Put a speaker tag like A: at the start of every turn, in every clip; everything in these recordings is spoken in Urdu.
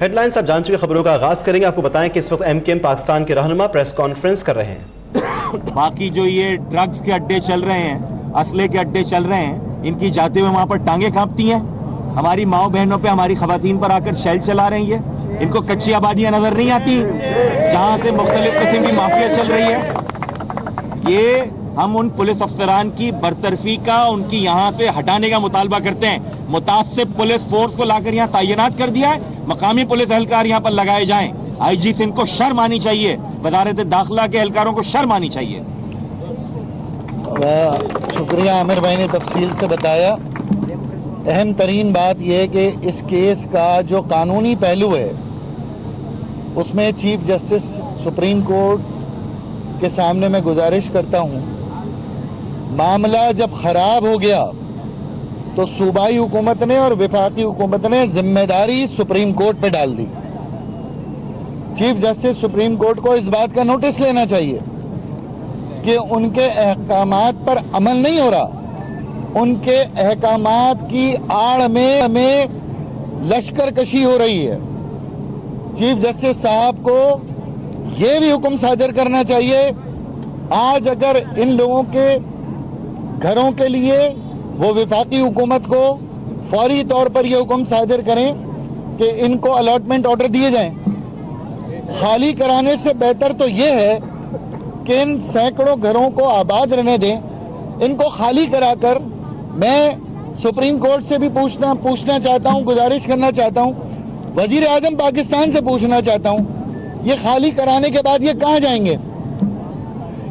A: ہیڈ لائنز آپ جان چکے، خبروں کا آغاز کریں گے۔ آپ کو بتائیں کہ اس وقت ایم کیو ایم پاکستان کے رہنما پریس کانفرنس کر رہے ہیں۔
B: باقی جو یہ ڈرگز کے اڈے چل رہے ہیں، اسلحے کے اڈے چل رہے ہیں، ان کی جاتے ہوئے وہاں پر ٹانگیں کانپتی ہیں۔ ہماری ماؤں بہنوں پہ، ہماری خواتین پر آ کر شیل چلا رہی ہیں۔ ان کو کچی آبادیاں نظر نہیں آتی جہاں سے مختلف قسم کی مافیا چل رہی ہے۔ یہ ہم ان پولیس افسران کی برطرفی کا، ان کی یہاں سے ہٹانے کا مطالبہ کرتے ہیں۔ متعصب پولیس فورس کو لا کر یہاں تعینات کر دیا ہے، مقامی پولیس اہلکار یہاں پر لگائے جائیں۔ آئی جی سے ان کو شرم آنی چاہیے، وزارت داخلہ کے اہلکاروں کو شرم آنی چاہیے۔
C: شکریہ عامر بھائی نے تفصیل سے بتایا۔ اہم ترین بات یہ ہے کہ اس کیس کا جو قانونی پہلو ہے اس میں چیف جسٹس سپریم کورٹ کے سامنے میں گزارش کرتا ہوں، معاملہ جب خراب ہو گیا تو صوبائی حکومت نے اور وفاقی حکومت نے ذمہ داری سپریم کورٹ پہ ڈال دی۔ چیف جسٹس سپریم کورٹ کو اس بات کا نوٹس لینا چاہیے کہ ان کے احکامات پر عمل نہیں ہو رہا، ان کے احکامات کی آڑ میں لشکر کشی ہو رہی ہے۔ چیف جسٹس صاحب کو یہ بھی حکم صادر کرنا چاہیے، آج اگر ان لوگوں کے گھروں کے لیے وہ وفاقی حکومت کو فوری طور پر یہ حکم صادر کریں کہ ان کو الاٹمنٹ آرڈر دیے جائیں۔ خالی کرانے سے بہتر تو یہ ہے کہ ان سینکڑوں گھروں کو آباد رہنے دیں، ان کو خالی کرا کر میں سپریم کورٹ سے بھی پوچھنا چاہتا ہوں، گزارش کرنا چاہتا ہوں، وزیر اعظم پاکستان سے پوچھنا چاہتا ہوں، یہ خالی کرانے کے بعد یہ کہاں جائیں گے؟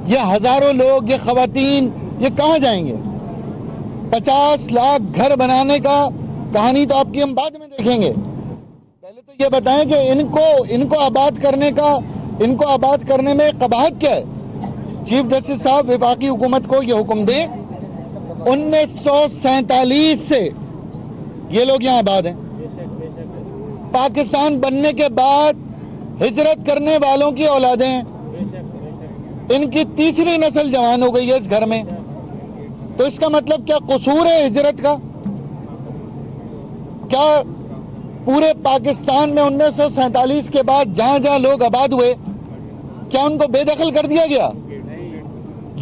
C: یہ ہزاروں لوگ، یہ خواتین، یہ کہاں جائیں گے؟ 50 لاکھ گھر بنانے کا کہانی تو آپ کی ہم بعد میں دیکھیں گے، پہلے تو یہ بتائیں کہ ان کو آباد کرنے میں قباحت کیا ہے؟ چیف جسٹس صاحب وفاقی حکومت کو یہ حکم دیں، 1947 سے یہ لوگ یہاں آباد ہیں۔ پاکستان بننے کے بعد ہجرت کرنے والوں کی اولادیں ہیں، ان کی تیسری نسل جوان ہو گئی ہے اس گھر میں، تو اس کا مطلب کیا قصور ہے ہجرت کا؟ کیا پورے پاکستان میں 1947 کے بعد جہاں جہاں لوگ آباد ہوئے کیا ان کو بے دخل کر دیا گیا؟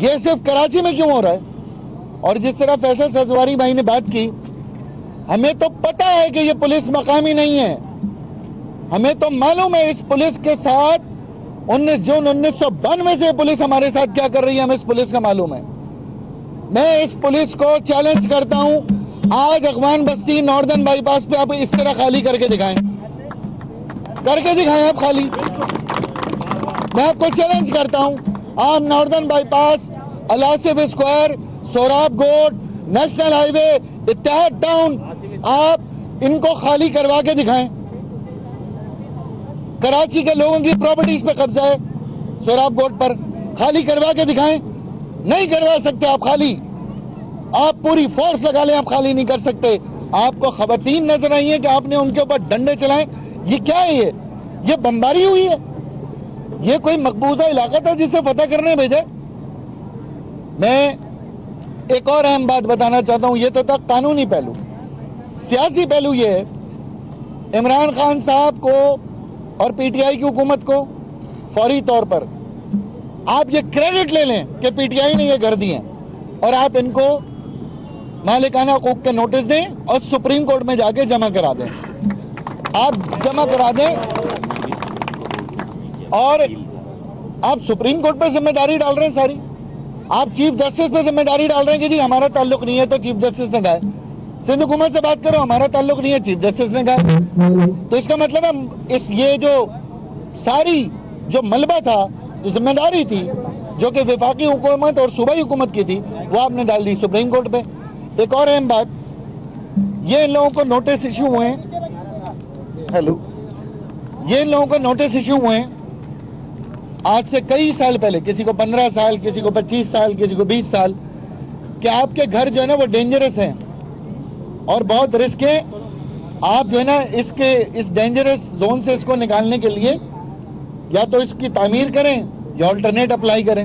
C: یہ صرف کراچی میں کیوں ہو رہا ہے؟ اور جس طرح فیصل سرسواری بھائی نے بات کی، ہمیں تو پتہ ہے کہ یہ پولیس مقامی نہیں ہے، ہمیں تو معلوم ہے اس پولیس کے ساتھ 19 جون 1992 سے پولیس ہمارے ساتھ کیا کر رہی ہے، ہمیں اس پولیس کا معلوم ہے۔ میں اس پولیس کو چیلنج کرتا ہوں، آج اخوان بستی ناردرن بائی پاس پہ آپ اس طرح خالی کر کے دکھائیں آپ خالی۔ میں آپ کو چیلنج کرتا ہوں، آپ northern bypass, Al-Asif square, Sohrab Goth, national highway, Ittehad town, آپ ان کو خالی کروا کے دکھائیں۔ کراچی کے لوگوں کی پراپرٹیز پہ قبضہ ہے سوراب گوٹ پر، خالی کروا کے دکھائیں۔ نہیں کروا سکتے آپ خالی، آپ پوری فورس لگا لیں، آپ خالی نہیں کر سکتے۔ آپ کو خواتین نظر آئی ہیں کہ آپ نے ان کے اوپر ڈنڈے چلائیں، یہ کیا ہے؟ یہ بمباری ہوئی ہے؟ یہ کوئی مقبوضہ علاقہ تھا جسے فتح کرنے بھیجے؟ میں ایک اور اہم بات بتانا چاہتا ہوں، یہ تو تھا قانونی پہلو۔ سیاسی پہلو یہ ہے، عمران خان صاحب کو اور پی ٹی آئی کی حکومت کو فوری طور پر آپ یہ کریڈٹ لے لیں کہ پی ٹی آئی نے یہ گھر دی ہیں، اور آپ ان کو مالکانہ حقوق کے نوٹس دیں اور سپریم کورٹ میں جا کے جمع کرا دیں۔ آپ جمع کرا دیں اور آپ سپریم کورٹ پہ ذمہ داری ڈال رہے ہیں ساری، آپ چیف جسٹس پہ ذمہ داری ڈال رہے ہیں کہ جی ہمارا تعلق نہیں ہے تو چیف جسٹس نے کہا ہے۔ سندھ حکومت سے بات کرو، ہمارا تعلق نہیں ہے، چیف جسٹس نے کہا ہے۔ تو اس کا مطلب ہے یہ جو ساری جو ملبہ تھا، جو ذمہ داری تھی، جو کہ وفاقی حکومت اور صوبائی حکومت کی تھی، وہ آپ نے ڈال دی سپریم کورٹ پہ۔ ایک اور اہم بات، یہ ان لوگوں کو نوٹس ایشو ہوئے ہیں، یہ ان لوگوں کو نوٹس ایشو ہوئے ہیں آج سے کئی سال پہلے، کسی کو 15 سال، کسی کو 25 سال، کسی کو 20 سال، کہ آپ کے گھر جو ہے نا وہ ڈینجرس ہیں اور بہت رسک ہے، آپ جو ہے نا اس ڈینجرس زون سے اس کو نکالنے کے لیے یا تو اس کی تعمیر کریں یا آلٹرنیٹ اپلائی کریں۔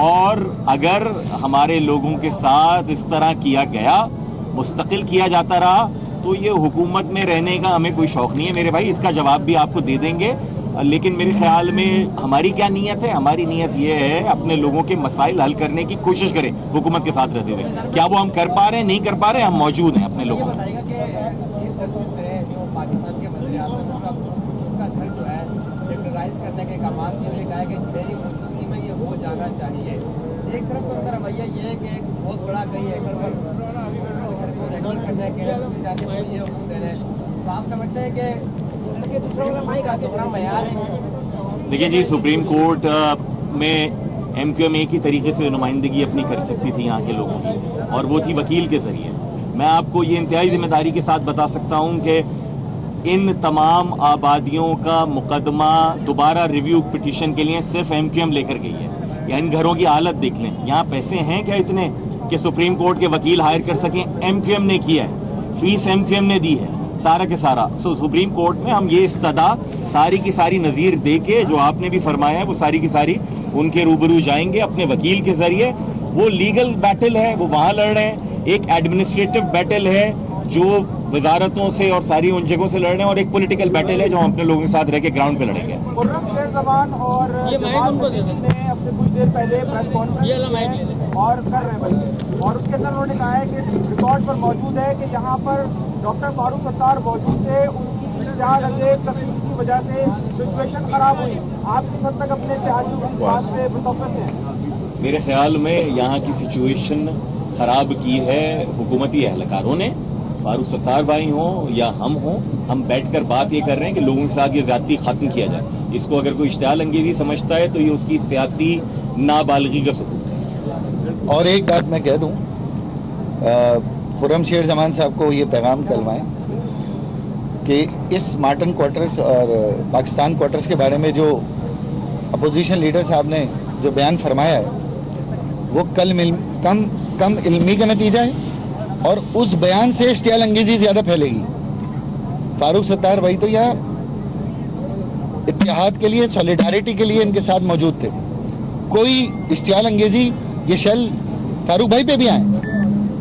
D: اور اگر ہمارے لوگوں کے ساتھ اس طرح کیا گیا، مستقل کیا جاتا رہا، تو یہ حکومت میں رہنے کا ہمیں کوئی شوق نہیں ہے میرے بھائی، اس کا جواب بھی آپ کو دے دیں گے۔ لیکن میرے خیال میں ہماری کیا نیت ہے؟ ہماری نیت یہ ہے اپنے لوگوں کے مسائل حل کرنے کی کوشش کریں حکومت کے ساتھ رہتے ہوئے۔ کیا وہ ہم کر پا رہے ہیں؟ نہیں کر پا رہے، ہم موجود ہیں اپنے لوگوں میں۔
E: ایک طرف تو ان کا رویہ یہ ہے کہ ایک بہت بڑا کئی ایکڑ پر ریکارڈ کرنے کے لیے حکم دے رہے ہیں، تو آپ سمجھتے ہیں کہ دوسروں کا بڑا معیار ہے؟
D: دیکھیے جی، سپریم کورٹ میں ایم کیو ایم ایک ہی طریقے سے نمائندگی اپنی کر سکتی تھی یہاں کے لوگوں کی، اور وہ تھی وکیل کے ذریعے۔ میں آپ کو یہ انتہائی ذمہ داری کے ساتھ بتا سکتا ہوں کہ ان تمام آبادیوں کا مقدمہ دوبارہ ریویو پٹیشن کے لیے صرف ایم کیو ایم لے کر گئی ہے۔ یا ان گھروں کی حالت دیکھ لیں، یہاں پیسے ہیں کیا اتنے کہ سپریم کورٹ کے وکیل ہائر کر سکیں؟ ایم کیو ایم نے کیا ہے، فیس ایم کیو ایم نے دی ہے، سارا کے سارا۔ سپریم کورٹ میں ہم یہ استدا ساری کی ساری نظیر دے کے جو آپ نے بھی فرمایا ہے وہ ساری کی ساری ان کے روبرو جائیں گے اپنے وکیل کے ذریعے۔ وہ لیگل بیٹل ہے، وہ وہاں لڑ رہے ہیں، ایک ایڈمنسٹریٹو بیٹل ہے جو وزارتوں سے اور ساری ان جگہوں سے لڑ رہے ہیں، اور ایک پولیٹیکل بیٹل ہے جو ہم اپنے لوگوں کے ساتھ رہ کے گراؤنڈ پہ لڑیں گے۔
F: خرم شیر زمان اور نے اب سے کچھ دیر پہلے پریس کانفرنس اور کر رہے ہیں بلکہ، اور اس کے اندر انہوں نے کہا ہے کہ ریکارڈ پر موجود ہے کہ یہاں پر ڈاکٹر فاروق ستار موجود تھے، ان کی اشتعال انگیز تقریر کی وجہ سے سچویشن خراب ہوئی۔ آپ کس حد تک اپنے اتحادیوں کی بات سے متفق ہیں؟
D: میرے خیال میں یہاں کی سچویشن خراب کی ہے حکومتی اہلکاروں نے، فاروق ستار بھائی ہوں یا ہم بیٹھ کر بات یہ کر رہے ہیں کہ لوگوں کے ساتھ یہ زیادتی ختم کیا جائے۔ اس کو اگر کوئی اشتعال انگیزی سمجھتا ہے تو یہ اس کی سیاسی نابالغی کا ثبوت ہے۔
C: اور ایک بات میں کہہ دوں، خرم شیر زمان صاحب کو یہ پیغام کلوائیں کہ اس مارٹن کوارٹرز اور پاکستان کوارٹرز کے بارے میں جو اپوزیشن لیڈر صاحب نے جو بیان فرمایا ہے وہ کم علمی کا نتیجہ ہے، اور اس بیان سے اشتعال انگیزی زیادہ پھیلے گی۔ فاروق ستار بھائی تو یہاں اتحاد کے لیے، سولیڈارٹی کے لیے ان کے ساتھ موجود تھے، کوئی اشتعال انگیزی یہ شیل فاروق بھائی پہ بھی آئیں،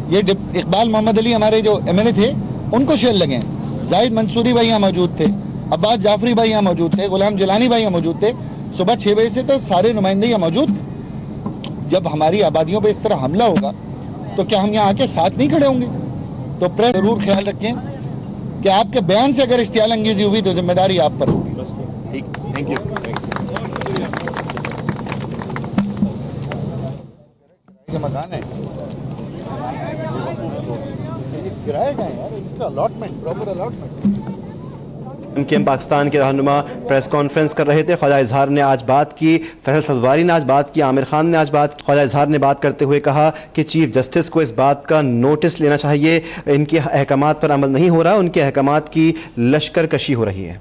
C: یہ اقبال محمد علی ہمارے جو ایم ایل اے تھے ان کو شیل لگے ہیں، زاہد منصوری بھائی یہاں موجود تھے، عباس جعفری بھائی یہاں موجود تھے، غلام جیلانی بھائی یہاں موجود تھے، صبح 6 بجے سے تو سارے نمائندے یہاں موجود تھے۔ جب ہماری آبادیوں پہ اس طرح حملہ ہوگا تو کیا ہم یہاں آ کے ساتھ نہیں کھڑے ہوں گے؟ تو پریس ضرور خیال رکھیں کہ آپ کے بیان سے اگر اشتعال انگیزی ہوئی تو ذمہ داری آپ پر ہوگی۔
D: Thank you.
C: مکان ہے کرایہ کا ہے یار، allotment, proper allotment.
A: M Q M Pakistan کے رہنما پریس کانفرنس کر رہے تھے۔ خواجہ اظہار نے آج بات کی، فیصل سزواری نے آج بات کی، عامر خان نے آج بات کی۔ خواجہ اظہار نے بات کرتے ہوئے کہا کہ چیف جسٹس کو اس بات کا نوٹس لینا چاہیے، ان کے احکامات پر عمل نہیں ہو رہا، ان کے احکامات کی لشکر کشی ہو رہی ہے۔